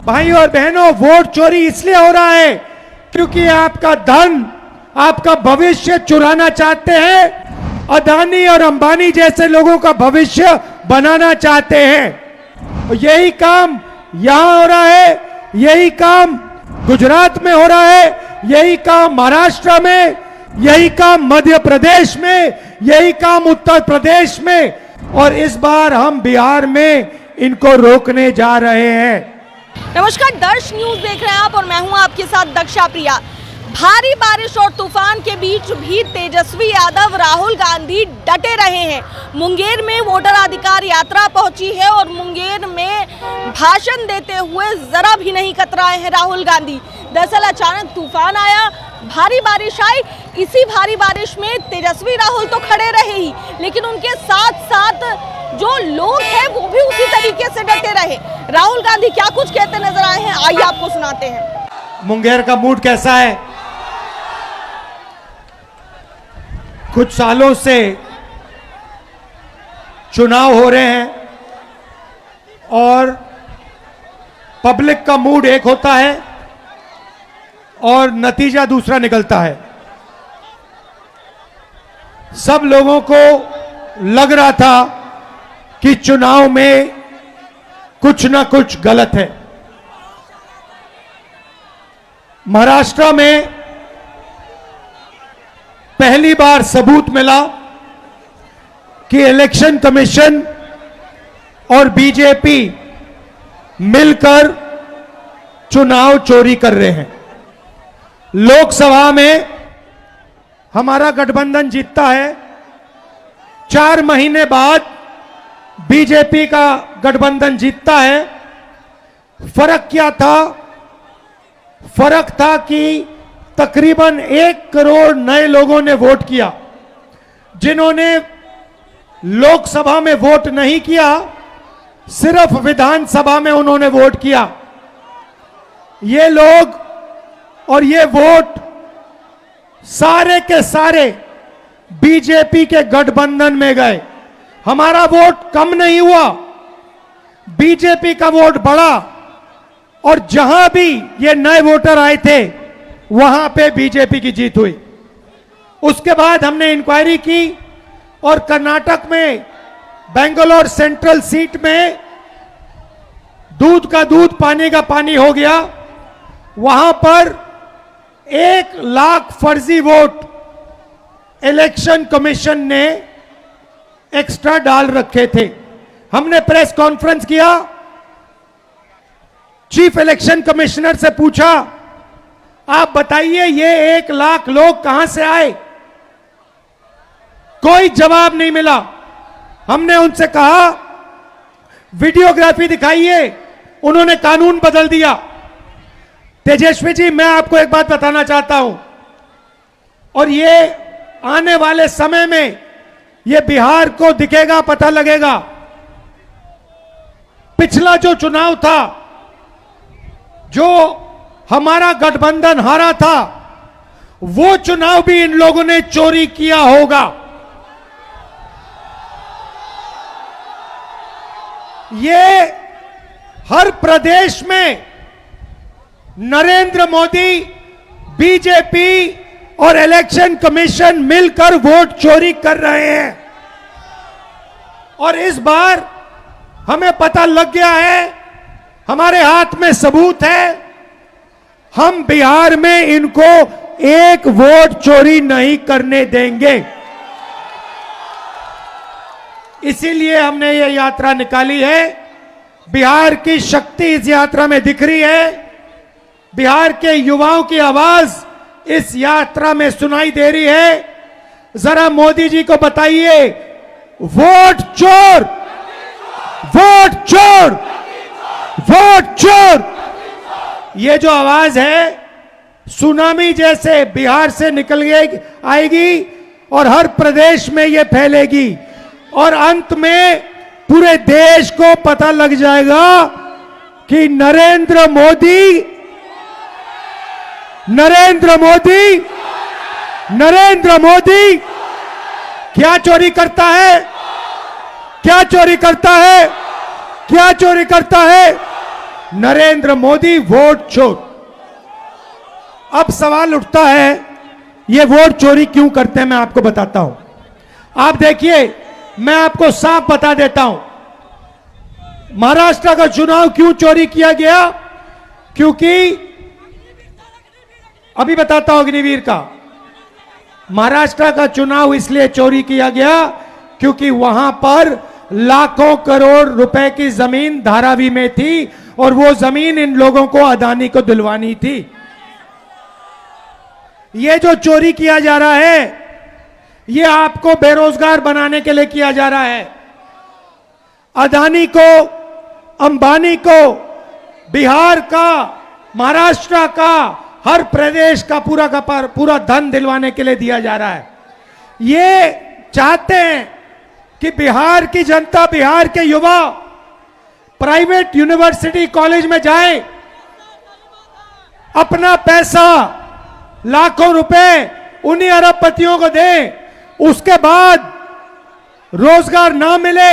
भाई और बहनों, वोट चोरी इसलिए हो रहा है क्योंकि आपका धन, आपका भविष्य चुराना चाहते हैं। अदानी और अंबानी जैसे लोगों का भविष्य बनाना चाहते हैं। और यही काम यहां हो रहा है, यही काम गुजरात में हो रहा है, यही काम महाराष्ट्र में, यही काम मध्य प्रदेश में, यही काम उत्तर प्रदेश में, और इस बार हम बिहार में इनको रोकने जा रहे हैं। नमस्कार, दर्श न्यूज देख रहे हैं आप और मैं हूं आपके साथ दक्षा प्रिया। भारी बारिश और तूफान के बीच भी तेजस्वी यादव, राहुल गांधी डटे रहे हैं। मुंगेर में वोटर अधिकार यात्रा पहुंची है और मुंगेर में भाषण देते हुए जरा भी नहीं कतराए हैं राहुल गांधी। दरअसल अचानक तूफान आया, भारी बारिश आई। इसी भारी बारिश में तेजस्वी राहुल तो खड़े रहे ही, लेकिन उनके साथ साथ जो लोग हैं वो भी उसी तरीके से डटे रहे। राहुल गांधी क्या कुछ कहते नजर आए हैं, आइए आपको सुनाते हैं। मुंगेर का मूड कैसा है? कुछ सालों से चुनाव हो रहे हैं और पब्लिक का मूड एक होता है और नतीजा दूसरा निकलता है। सब लोगों को लग रहा था कि चुनाव में कुछ ना कुछ गलत है। महाराष्ट्र में पहली बार सबूत मिला कि इलेक्शन कमीशन और बीजेपी मिलकर चुनाव चोरी कर रहे हैं। लोकसभा में हमारा गठबंधन जीतता है, 4 महीने बाद बीजेपी का गठबंधन जीतता है। फर्क क्या था? फर्क था कि तकरीबन 1 करोड़ नए लोगों ने वोट किया। जिन्होंने लोकसभा में वोट नहीं किया, सिर्फ विधानसभा में उन्होंने वोट किया। ये लोग और ये वोट सारे के सारे बीजेपी के गठबंधन में गए। हमारा वोट कम नहीं हुआ, बीजेपी का वोट बढ़ा, और जहां भी ये नए वोटर आए थे वहां पे बीजेपी की जीत हुई। उसके बाद हमने इंक्वायरी की और कर्नाटक में बेंगलोर सेंट्रल सीट में दूध का दूध, पानी का पानी हो गया। वहां पर 1 लाख फर्जी वोट इलेक्शन कमीशन ने एक्स्ट्रा डाल रखे थे। हमने प्रेस कॉन्फ्रेंस किया, चीफ इलेक्शन कमिश्नर से पूछा, आप बताइए ये 1 लाख लोग कहां से आए? कोई जवाब नहीं मिला। हमने उनसे कहा वीडियोग्राफी दिखाइए, उन्होंने कानून बदल दिया। तेजस्वी जी, मैं आपको एक बात बताना चाहता हूं, और ये आने वाले समय में ये बिहार को दिखेगा, पता लगेगा। पिछला जो चुनाव था, जो हमारा गठबंधन हारा था, वो चुनाव भी इन लोगों ने चोरी किया होगा। ये हर प्रदेश में नरेंद्र मोदी, बीजेपी और इलेक्शन कमीशन मिलकर वोट चोरी कर रहे हैं। और इस बार हमें पता लग गया है, हमारे हाथ में सबूत है, हम बिहार में इनको 1 वोट चोरी नहीं करने देंगे। इसीलिए हमने ये यात्रा निकाली है। बिहार की शक्ति इस यात्रा में दिख रही है। बिहार के युवाओं की आवाज इस यात्रा में सुनाई दे रही है। जरा मोदी जी को बताइए, वोट चोर, वोट चोर, वोट चोर। ये जो आवाज है सुनामी जैसे बिहार से निकल आएगी और हर प्रदेश में ये फैलेगी, और अंत में पूरे देश को पता लग जाएगा कि नरेंद्र मोदी क्या चोरी करता है, क्या चोरी करता है, क्या चोरी करता है। नरेंद्र मोदी वोट चोर। अब सवाल उठता है ये वोट चोरी क्यों करते हैं, मैं आपको बताता हूं। आप देखिए, मैं आपको साफ बता देता हूं महाराष्ट्र का चुनाव क्यों चोरी किया गया। क्योंकि अभी बताता हूं अग्निवीर का, महाराष्ट्र का चुनाव इसलिए चोरी किया गया क्योंकि वहां पर लाखों करोड़ रुपए की जमीन धारावी में थी और वो जमीन इन लोगों को अदानी को दिलवानी थी। ये जो चोरी किया जा रहा है ये आपको बेरोजगार बनाने के लिए किया जा रहा है। अदानी को, अंबानी को बिहार का, महाराष्ट्र का, हर प्रदेश का पूरा धन दिलवाने के लिए दिया जा रहा है। ये चाहते हैं कि बिहार की जनता, बिहार के युवा प्राइवेट यूनिवर्सिटी कॉलेज में जाए, अपना पैसा लाखों रुपए उन्हीं अरबपतियों को दें, उसके बाद रोजगार ना मिले।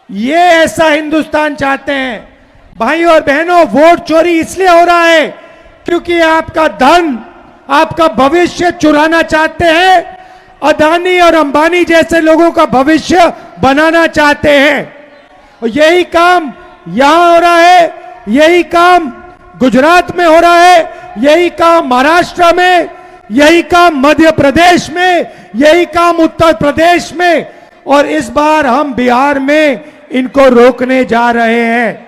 ये ऐसा हिंदुस्तान चाहते हैं। भाई और बहनों, वोट चोरी इसलिए हो रहा है क्योंकि आपका धन, आपका भविष्य चुराना चाहते हैं। अदानी और अंबानी जैसे लोगों का भविष्य बनाना चाहते हैं। और यही काम यहां हो रहा है, यही काम गुजरात में हो रहा है, यही काम महाराष्ट्र में, यही काम मध्य प्रदेश में, यही काम उत्तर प्रदेश में, और इस बार हम बिहार में इनको रोकने जा रहे हैं।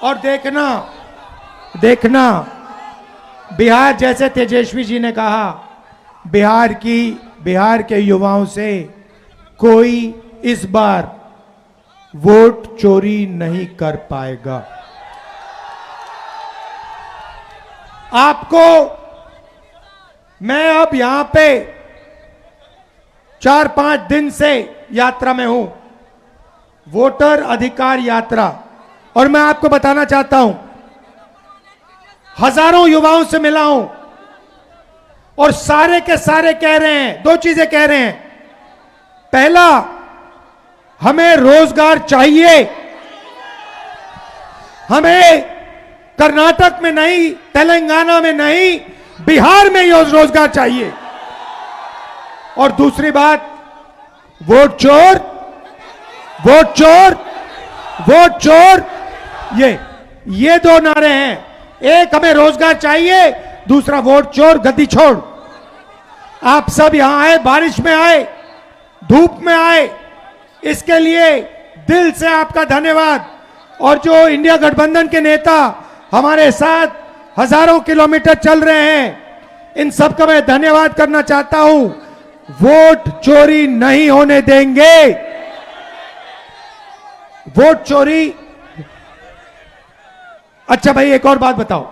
और देखना बिहार, जैसे तेजस्वी जी ने कहा, बिहार के युवाओं से कोई इस बार वोट चोरी नहीं कर पाएगा। आपको मैं अब यहां पे 4-5 दिन से यात्रा में हूं, वोटर अधिकार यात्रा, और मैं आपको बताना चाहता हूं, हजारों युवाओं से मिला हूं और सारे के सारे कह रहे हैं, 2 चीजें कह रहे हैं। पहला, हमें रोजगार चाहिए, हमें कर्नाटक में नहीं, तेलंगाना में नहीं, बिहार में रोजगार चाहिए। और दूसरी बात, वोट चोर, वोट चोर, वोट चोर, ये 2 नारे हैं। एक, हमें रोजगार चाहिए, दूसरा वोट चोर, गद्दी छोड़। आप सब यहां आए, बारिश में आए, धूप में आए, इसके लिए दिल से आपका धन्यवाद। और जो इंडिया गठबंधन के नेता हमारे साथ हजारों किलोमीटर चल रहे हैं, इन सब का मैं धन्यवाद करना चाहता हूं। वोट चोरी नहीं होने देंगे। वोट चोरी। अच्छा भाई, एक और बात बताओ,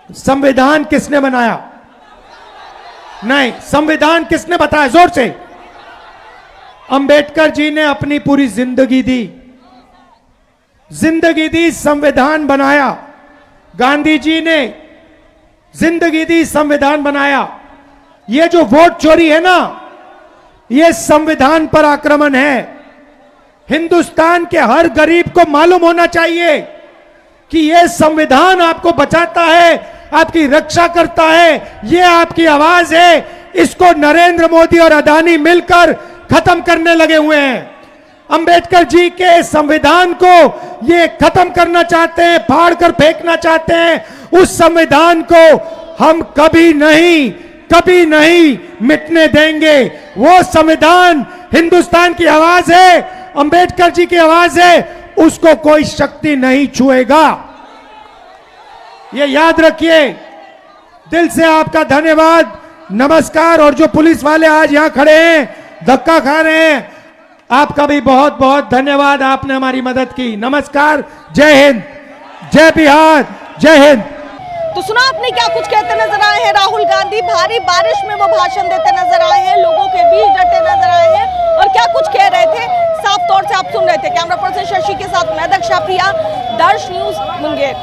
संविधान किसने बनाया? नहीं, संविधान किसने बताया? जोर से। अंबेडकर जी ने अपनी पूरी जिंदगी दी, संविधान बनाया। गांधी जी ने जिंदगी दी, संविधान बनाया। ये जो वोट चोरी है ना, ये संविधान पर आक्रमण है। हिंदुस्तान के हर गरीब को मालूम होना चाहिए कि ये संविधान आपको बचाता है, आपकी रक्षा करता है, ये आपकी आवाज है। इसको नरेंद्र मोदी और अदानी मिलकर खत्म करने लगे हुए हैं। अंबेडकर जी के संविधान को ये खत्म करना चाहते हैं, फाड़ कर फेंकना चाहते हैं। उस संविधान को हम कभी नहीं मिटने देंगे। वो संविधान हिंदुस्तान की आवाज है, अंबेडकर जी की आवाज है, उसको कोई शक्ति नहीं छुएगा। ये याद रखिए। दिल से आपका धन्यवाद, नमस्कार। और जो पुलिस वाले आज यहां खड़े हैं, धक्का खा रहे हैं, आपका भी बहुत बहुत धन्यवाद, आपने हमारी मदद की। नमस्कार, जय हिंद, जय बिहार, जय हिंद। तो सुना आपने क्या कुछ कहते नजर आए हैं राहुल गांधी। भारी बारिश में वो भाषण देते नजर आए हैं, लोगों के बीच डटे नजर आए हैं और क्या कुछ कह रहे थे साफ तौर से आप सुन रहे थे। कैमरा पर्सन शशि के साथ मैं दक्षा प्रिया, दर्श न्यूज मुंगेर।